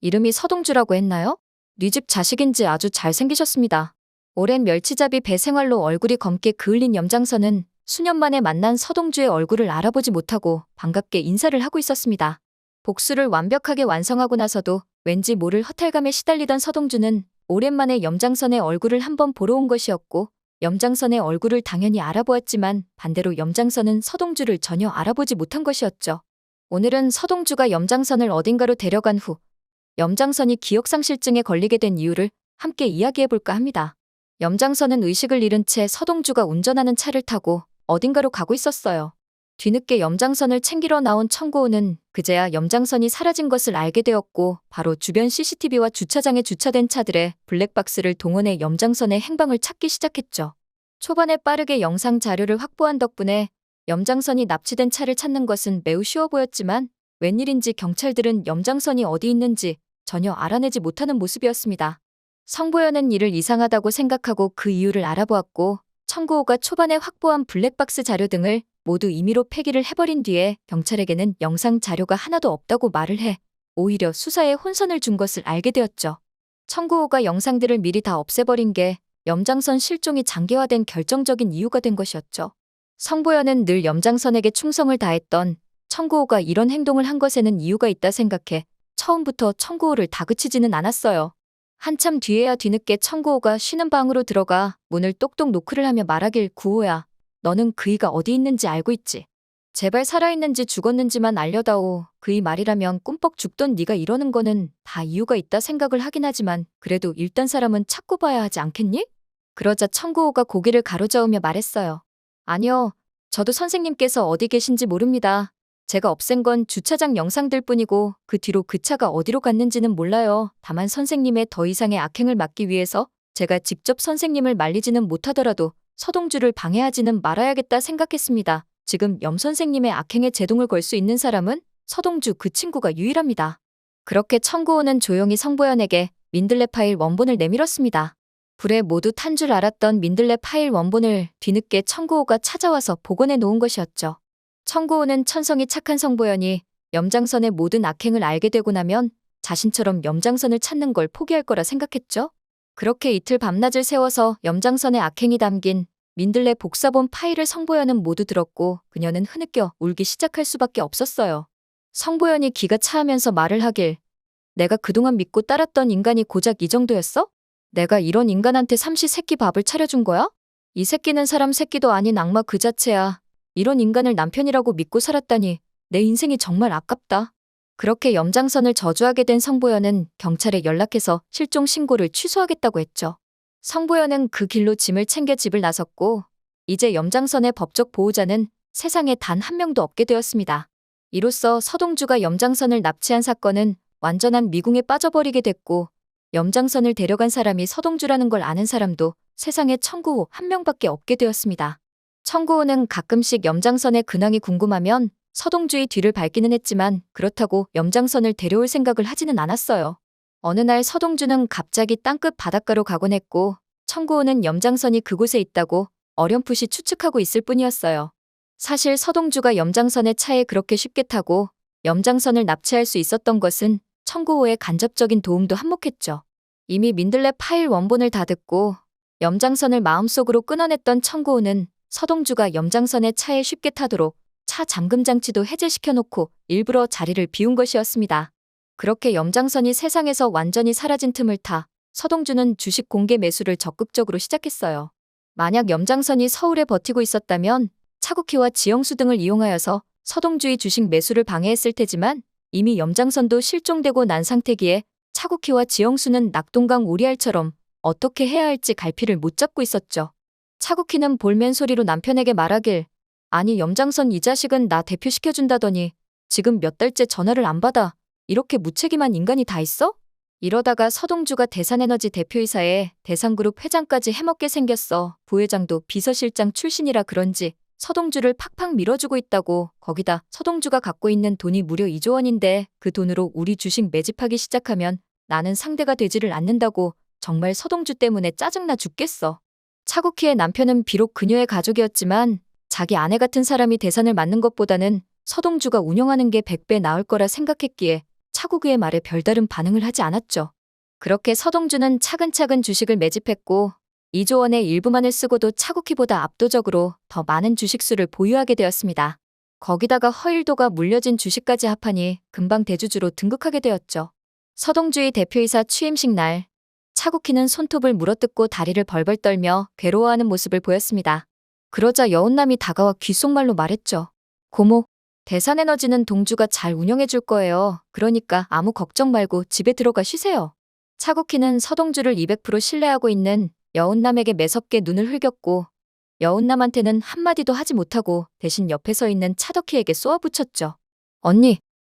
이름이 서동주라고 했나요? 네 집 자식인지 아주 잘생기셨습니다. 오랜 멸치잡이 배 생활로 얼굴이 검게 그을린 염장선은 수년 만에 만난 서동주의 얼굴을 알아보지 못하고 반갑게 인사를 하고 있었습니다. 복수를 완벽하게 완성하고 나서도 왠지 모를 허탈감에 시달리던 서동주는 오랜만에 염장선의 얼굴을 한번 보러 온 것이었고, 염장선의 얼굴을 당연히 알아보았지만 반대로 염장선은 서동주를 전혀 알아보지 못한 것이었죠. 오늘은 서동주가 염장선을 어딘가로 데려간 후 염장선이 기억상실증에 걸리게 된 이유를 함께 이야기해볼까 합니다. 염장선은 의식을 잃은 채 서동주가 운전하는 차를 타고 어딘가로 가고 있었어요. 뒤늦게 염장선을 챙기러 나온 청구호는 그제야 염장선이 사라진 것을 알게 되었고, 바로 주변 CCTV와 주차장에 주차된 차들의 블랙박스를 동원해 염장선의 행방을 찾기 시작했죠. 초반에 빠르게 영상 자료를 확보한 덕분에 염장선이 납치된 차를 찾는 것은 매우 쉬워 보였지만, 웬일인지 경찰들은 염장선이 어디 있는지 전혀 알아내지 못하는 모습이었습니다. 성보현은 이를 이상하다고 생각하고 그 이유를 알아보았고, 청구호가 초반에 확보한 블랙박스 자료 등을 모두 임의로 폐기를 해버린 뒤에 경찰에게는 영상 자료가 하나도 없다고 말을 해 오히려 수사에 혼선을 준 것을 알게 되었죠. 청구호가 영상들을 미리 다 없애버린 게 염장선 실종이 장기화된 결정적인 이유가 된 것이었죠. 성보현은 늘 염장선에게 충성을 다했던 청구호가 이런 행동을 한 것에는 이유가 있다 생각해 처음부터 청구호를 다그치지는 않았어요. 한참 뒤에야 뒤늦게 청구호가 쉬는 방으로 들어가 문을 똑똑 노크를 하며 말하길, 구호야, 너는 그이가 어디 있는지 알고 있지? 제발 살아있는지 죽었는지만 알려다오. 그이 말이라면 꿈뻑 죽던 네가 이러는 거는 다 이유가 있다 생각을 하긴 하지만 그래도 일단 사람은 찾고 봐야 하지 않겠니? 그러자 청구호가 고개를 가로저으며 말했어요. 아니요, 저도 선생님께서 어디 계신지 모릅니다. 제가 없앤 건 주차장 영상들 뿐이고 그 뒤로 그 차가 어디로 갔는지는 몰라요. 다만 선생님의 더 이상의 악행을 막기 위해서 제가 직접 선생님을 말리지는 못하더라도 서동주를 방해하지는 말아야겠다 생각했습니다. 지금 염 선생님의 악행에 제동을 걸 수 있는 사람은 서동주 그 친구가 유일합니다. 그렇게 청구호는 조용히 성보현에게 민들레 파일 원본을 내밀었습니다. 불에 모두 탄 줄 알았던 민들레 파일 원본을 뒤늦게 청구호가 찾아와서 복원해 놓은 것이었죠. 청구호는 천성이 착한 성보현이 염장선의 모든 악행을 알게 되고 나면 자신처럼 염장선을 찾는 걸 포기할 거라 생각했죠. 그렇게 이틀 밤낮을 새워서 염장선의 악행이 담긴 민들레 복사본 파일을 성보현은 모두 들었고, 그녀는 흐느껴 울기 시작할 수밖에 없었어요. 성보현이 기가 차하면서 말을 하길, 내가 그동안 믿고 따랐던 인간이 고작 이 정도였어? 내가 이런 인간한테 삼시세끼 밥을 차려준 거야? 이 새끼는 사람 새끼도 아닌 악마 그 자체야. 이런 인간을 남편이라고 믿고 살았다니 내 인생이 정말 아깝다. 그렇게 염장선을 저주하게 된 성보현은 경찰에 연락해서 실종 신고를 취소하겠다고 했죠. 성보현은 그 길로 짐을 챙겨 집을 나섰고, 이제 염장선의 법적 보호자는 세상에 단 한 명도 없게 되었습니다. 이로써 서동주가 염장선을 납치한 사건은 완전한 미궁에 빠져버리게 됐고, 염장선을 데려간 사람이 서동주라는 걸 아는 사람도 세상에 청구호 한 명밖에 없게 되었습니다. 청구호는 가끔씩 염장선의 근황이 궁금하면 서동주의 뒤를 밟기는 했지만 그렇다고 염장선을 데려올 생각을 하지는 않았어요. 어느 날 서동주는 갑자기 땅끝 바닷가로 가곤 했고, 청구호는 염장선이 그곳에 있다고 어렴풋이 추측하고 있을 뿐이었어요. 사실 서동주가 염장선의 차에 그렇게 쉽게 타고 염장선을 납치할 수 있었던 것은 청구호의 간접적인 도움도 한몫했죠. 이미 민들레 파일 원본을 다 듣고 염장선을 마음속으로 끊어냈던 청구호는 서동주가 염장선의 차에 쉽게 타도록 차 잠금 장치도 해제시켜놓고 일부러 자리를 비운 것이었습니다. 그렇게 염장선이 세상에서 완전히 사라진 틈을 타 서동주는 주식 공개 매수를 적극적으로 시작했어요. 만약 염장선이 서울에 버티고 있었다면 차국희와 지영수 등을 이용하여서 서동주의 주식 매수를 방해했을 테지만, 이미 염장선도 실종되고 난 상태기에 차국희와 지영수는 낙동강 오리알처럼 어떻게 해야 할지 갈피를 못 잡고 있었죠. 차국희는 볼멘 소리로 남편에게 말하길, 아니 염장선 이 자식은 나 대표시켜준다더니 지금 몇 달째 전화를 안 받아. 이렇게 무책임한 인간이 다 있어? 이러다가 서동주가 대산에너지 대표이사에 대산그룹 회장까지 해먹게 생겼어. 부회장도 비서실장 출신이라 그런지 서동주를 팍팍 밀어주고 있다고. 거기다 서동주가 갖고 있는 돈이 무려 2조 원인데 그 돈으로 우리 주식 매집하기 시작하면 나는 상대가 되지를 않는다고. 정말 서동주 때문에 짜증나 죽겠어. 차국희의 남편은 비록 그녀의 가족이었지만 자기 아내 같은 사람이 대산을 맡는 것보다는 서동주가 운영하는 게 100배 나을 거라 생각했기에 차국우의 말에 별다른 반응을 하지 않았죠. 그렇게 서동주는 차근차근 주식을 매집했고 2조 원의 일부만을 쓰고도 차국희보다 압도적으로 더 많은 주식수를 보유하게 되었습니다. 거기다가 허일도가 물려진 주식까지 합하니 금방 대주주로 등극하게 되었죠. 서동주의 대표이사 취임식 날 차국희는 손톱을 물어뜯고 다리를 벌벌 떨며 괴로워하는 모습을 보였습니다. 그러자 여운남이 다가와 귓속말로 말했죠. 고모, 대산에너지는 동주가 잘 운영해 줄 거예요. 그러니까 아무 걱정 말고 집에 들어가 쉬세요. 차국희는 서동주를 200% 신뢰하고 있는 여운남에게 매섭게 눈을 흘겼고 여운남한테는 한마디도 하지 못하고 대신 옆에 서 있는 차덕희에게 쏘아붙였죠.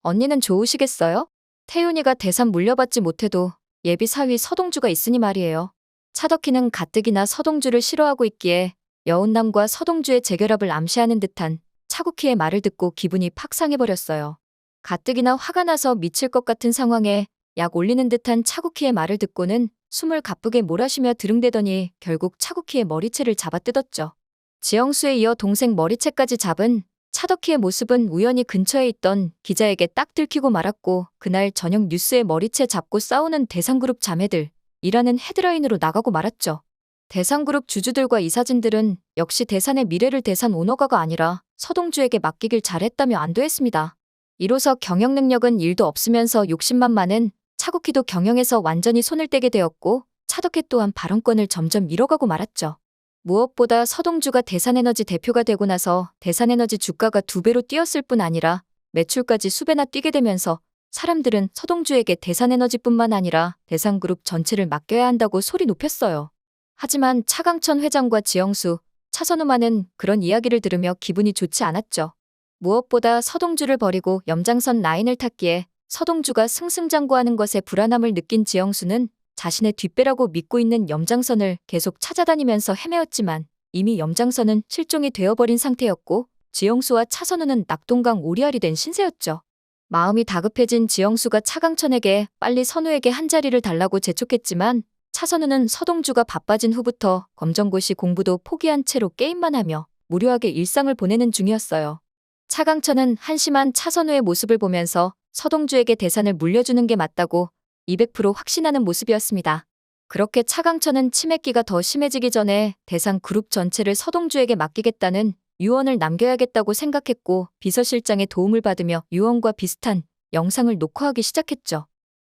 언니는 좋으시겠어요? 태윤이가 대산 물려받지 못해도 예비 사위 서동주가 있으니 말이에요. 차덕희는 가뜩이나 서동주를 싫어하고 있기에 여운남과 서동주의 재결합을 암시하는 듯한 차국희의 말을 듣고 기분이 팍 상해버렸어요. 가뜩이나 화가 나서 미칠 것 같은 상황에 약 올리는 듯한 차국희의 말을 듣고는 숨을 가쁘게 몰아쉬며 들응대더니 결국 차국희의 머리채를 잡아뜯었죠. 지영수에 이어 동생 머리채까지 잡은 차덕희의 모습은 우연히 근처에 있던 기자에게 딱 들키고 말았고 그날 저녁 뉴스에 머리채 잡고 싸우는 대상그룹 자매들이라는 헤드라인으로 나가고 말았죠. 대상그룹 주주들과 이사진들은 역시 대산의 미래를 대산 오너가가 아니라 서동주에게 맡기길 잘했다며 안도했습니다. 이로써 경영 능력은 1도 없으면서 욕심만 많은 차국희도 경영에서 완전히 손을 떼게 되었고 차덕희 또한 발언권을 점점 잃어가고 말았죠. 무엇보다 서동주가 대산에너지 대표가 되고 나서 대산에너지 주가가 2배로 뛰었을 뿐 아니라 매출까지 수배나 뛰게 되면서 사람들은 서동주에게 대산에너지뿐만 아니라 대산그룹 전체를 맡겨야 한다고 소리 높였어요. 하지만 차강천 회장과 지영수, 차선우만은 그런 이야기를 들으며 기분이 좋지 않았죠. 무엇보다 서동주를 버리고 염장선 라인을 탔기에 서동주가 승승장구하는 것에 불안함을 느낀 지영수는 자신의 뒷배라고 믿고 있는 염장선을 계속 찾아다니면서 헤매었지만 이미 염장선은 실종이 되어버린 상태였고 지영수와 차선우는 낙동강 오리알이 된 신세였죠. 마음이 다급해진 지영수가 차강천에게 빨리 선우에게 한 자리를 달라고 재촉했지만 차선우는 서동주가 바빠진 후부터 검정고시 공부도 포기한 채로 게임만 하며 무료하게 일상을 보내는 중이었어요. 차강천은 한심한 차선우의 모습을 보면서 서동주에게 대산을 물려주는 게 맞다고 200% 확신하는 모습이었습니다. 그렇게 차강천은 치맥기가 더 심해지기 전에 대산 그룹 전체를 서동주에게 맡기겠다는 유언을 남겨야겠다고 생각했고 비서실장의 도움을 받으며 유언과 비슷한 영상을 녹화하기 시작했죠.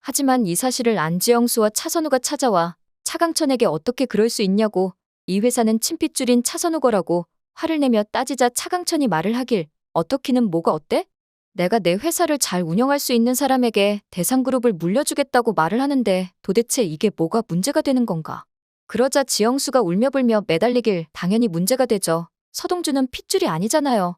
하지만 이 사실을 안지영수와 차선우가 찾아와 차강천에게 어떻게 그럴 수 있냐고 이 회사는 친핏줄인 차선우 거라고 화를 내며 따지자 차강천이 말을 하길 어떻기는 뭐가 어때? 내가 내 회사를 잘 운영할 수 있는 사람에게 대상그룹을 물려주겠다고 말을 하는데 도대체 이게 뭐가 문제가 되는 건가? 그러자 지영수가 울며불며 매달리길 당연히 문제가 되죠. 서동주는 핏줄이 아니잖아요.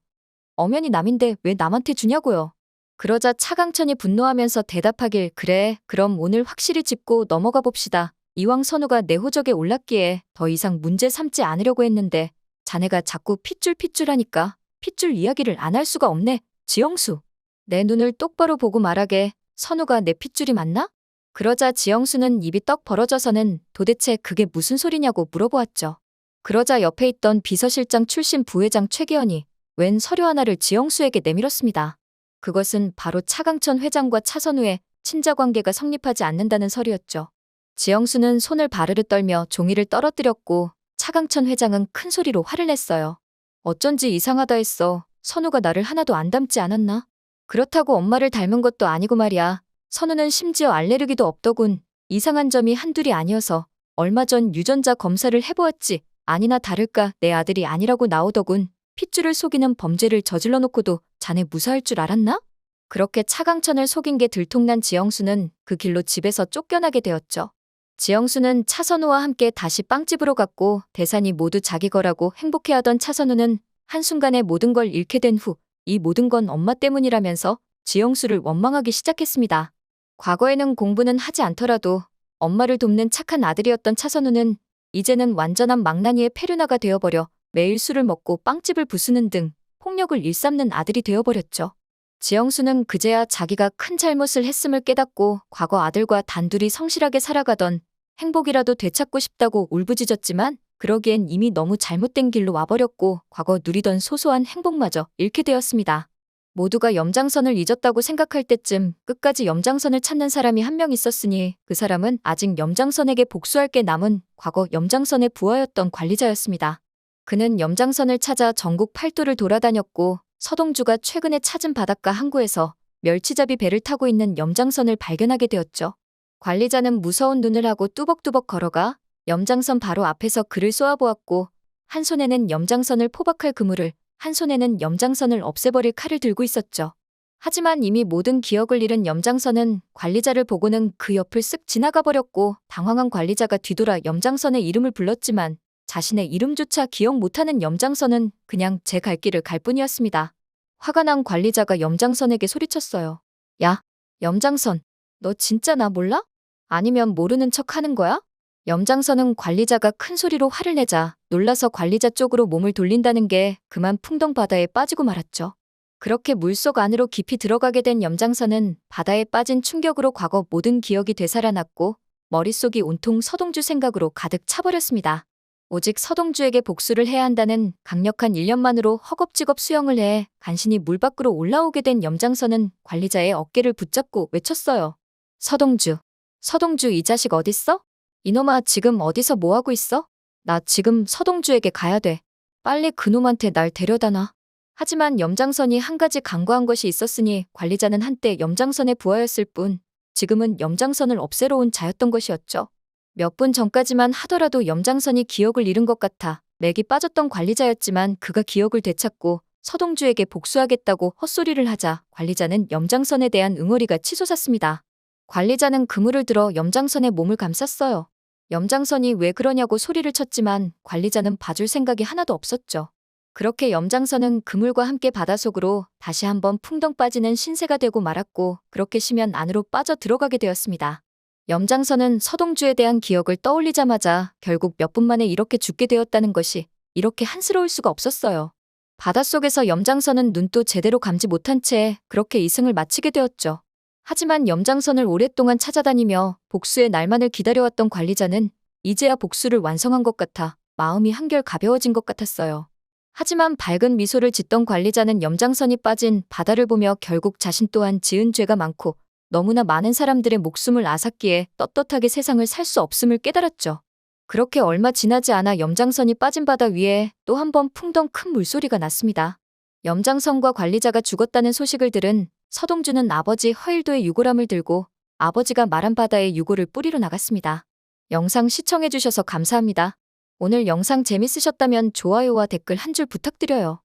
엄연히 남인데 왜 남한테 주냐고요. 그러자 차강천이 분노하면서 대답하길 그래 그럼 오늘 확실히 짚고 넘어가 봅시다. 이왕 선우가 내 호적에 올랐기에 더 이상 문제 삼지 않으려고 했는데 자네가 자꾸 핏줄 하니까 핏줄 이야기를 안 할 수가 없네. 지영수. 내 눈을 똑바로 보고 말하게 선우가 내 핏줄이 맞나? 그러자 지영수는 입이 떡 벌어져서는 도대체 그게 무슨 소리냐고 물어보았죠. 그러자 옆에 있던 비서실장 출신 부회장 최기현이 웬 서류 하나를 지영수에게 내밀었습니다. 그것은 바로 차강천 회장과 차선우의 친자관계가 성립하지 않는다는 서류였죠. 지영수는 손을 바르르 떨며 종이를 떨어뜨렸고 차강천 회장은 큰 소리로 화를 냈어요. 어쩐지 이상하다 했어. 선우가 나를 하나도 안 닮지 않았나? 그렇다고 엄마를 닮은 것도 아니고 말이야. 선우는 심지어 알레르기도 없더군. 이상한 점이 한둘이 아니어서 얼마 전 유전자 검사를 해보았지. 아니나 다를까 내 아들이 아니라고 나오더군. 핏줄을 속이는 범죄를 저질러 놓고도 자네 무사할 줄 알았나? 그렇게 차강천을 속인 게 들통난 지영수는 그 길로 집에서 쫓겨나게 되었죠. 지영수는 차선우와 함께 다시 빵집으로 갔고 대산이 모두 자기 거라고 행복해하던 차선우는 한순간에 모든 걸 잃게 된 후 이 모든 건 엄마 때문이라면서 지영수를 원망하기 시작했습니다. 과거에는 공부는 하지 않더라도 엄마를 돕는 착한 아들이었던 차선우는 이제는 완전한 망나니의 페류나가 되어버려 매일 술을 먹고 빵집을 부수는 등 폭력을 일삼는 아들이 되어버렸죠. 지영수는 그제야 자기가 큰 잘못을 했음을 깨닫고 과거 아들과 단둘이 성실하게 살아가던 행복이라도 되찾고 싶다고 울부짖었지만 그러기엔 이미 너무 잘못된 길로 와버렸고 과거 누리던 소소한 행복마저 잃게 되었습니다. 모두가 염장선을 잊었다고 생각할 때쯤 끝까지 염장선을 찾는 사람이 한 명 있었으니 그 사람은 아직 염장선에게 복수할 게 남은 과거 염장선의 부하였던 관리자였습니다. 그는 염장선을 찾아 전국 팔도를 돌아다녔고 서동주가 최근에 찾은 바닷가 항구에서 멸치잡이 배를 타고 있는 염장선을 발견하게 되었죠. 관리자는 무서운 눈을 하고 뚜벅뚜벅 걸어가 염장선 바로 앞에서 그를 쏘아보았고 한 손에는 염장선을 포박할 그물을, 한 손에는 염장선을 없애버릴 칼을 들고 있었죠. 하지만 이미 모든 기억을 잃은 염장선은 관리자를 보고는 그 옆을 쓱 지나가 버렸고 당황한 관리자가 뒤돌아 염장선의 이름을 불렀지만 자신의 이름조차 기억 못하는 염장선은 그냥 제 갈 길을 갈 뿐이었습니다. 화가 난 관리자가 염장선에게 소리쳤어요. 야, 염장선, 너 진짜 나 몰라? 아니면 모르는 척 하는 거야? 염장선은 관리자가 큰 소리로 화를 내자 놀라서 관리자 쪽으로 몸을 돌린다는 게 그만 풍덩 바다에 빠지고 말았죠. 그렇게 물속 안으로 깊이 들어가게 된 염장선은 바다에 빠진 충격으로 과거 모든 기억이 되살아났고 머릿속이 온통 서동주 생각으로 가득 차버렸습니다. 오직 서동주에게 복수를 해야 한다는 강력한 일념만으로 허겁지겁 수영을 해 간신히 물 밖으로 올라오게 된 염장선은 관리자의 어깨를 붙잡고 외쳤어요. 서동주, 서동주 이 자식 어딨어? 이놈아 지금 어디서 뭐하고 있어? 나 지금 서동주에게 가야 돼. 빨리 그놈한테 날 데려다 놔. 하지만 염장선이 한 가지 간과한 것이 있었으니 관리자는 한때 염장선의 부하였을 뿐 지금은 염장선을 없애러 온 자였던 것이었죠. 몇 분 전까지만 하더라도 염장선이 기억을 잃은 것 같아 맥이 빠졌던 관리자였지만 그가 기억을 되찾고 서동주에게 복수하겠다고 헛소리를 하자 관리자는 염장선에 대한 응어리가 치솟았습니다. 관리자는 그물을 들어 염장선의 몸을 감쌌어요. 염장선이 왜 그러냐고 소리를 쳤지만 관리자는 봐줄 생각이 하나도 없었죠. 그렇게 염장선은 그물과 함께 바닷속으로 다시 한번 풍덩 빠지는 신세가 되고 말았고 그렇게 쉬면 안으로 빠져 들어가게 되었습니다. 염장선은 서동주에 대한 기억을 떠올리자마자 결국 몇 분 만에 이렇게 죽게 되었다는 것이 이렇게 한스러울 수가 없었어요. 바닷속에서 염장선은 눈도 제대로 감지 못한 채 그렇게 이승을 마치게 되었죠. 하지만 염장선을 오랫동안 찾아다니며 복수의 날만을 기다려왔던 관리자는 이제야 복수를 완성한 것 같아 마음이 한결 가벼워진 것 같았어요. 하지만 밝은 미소를 짓던 관리자는 염장선이 빠진 바다를 보며 결국 자신 또한 지은 죄가 많고 너무나 많은 사람들의 목숨을 앗았기에 떳떳하게 세상을 살 수 없음을 깨달았죠. 그렇게 얼마 지나지 않아 염장선이 빠진 바다 위에 또 한 번 풍덩 큰 물소리가 났습니다. 염장선과 관리자가 죽었다는 소식을 들은 서동주는 아버지 허일도의 유골함을 들고 아버지가 말한 바다에 유골을 뿌리러 나갔습니다. 영상 시청해주셔서 감사합니다. 오늘 영상 재밌으셨다면 좋아요와 댓글 한 줄 부탁드려요.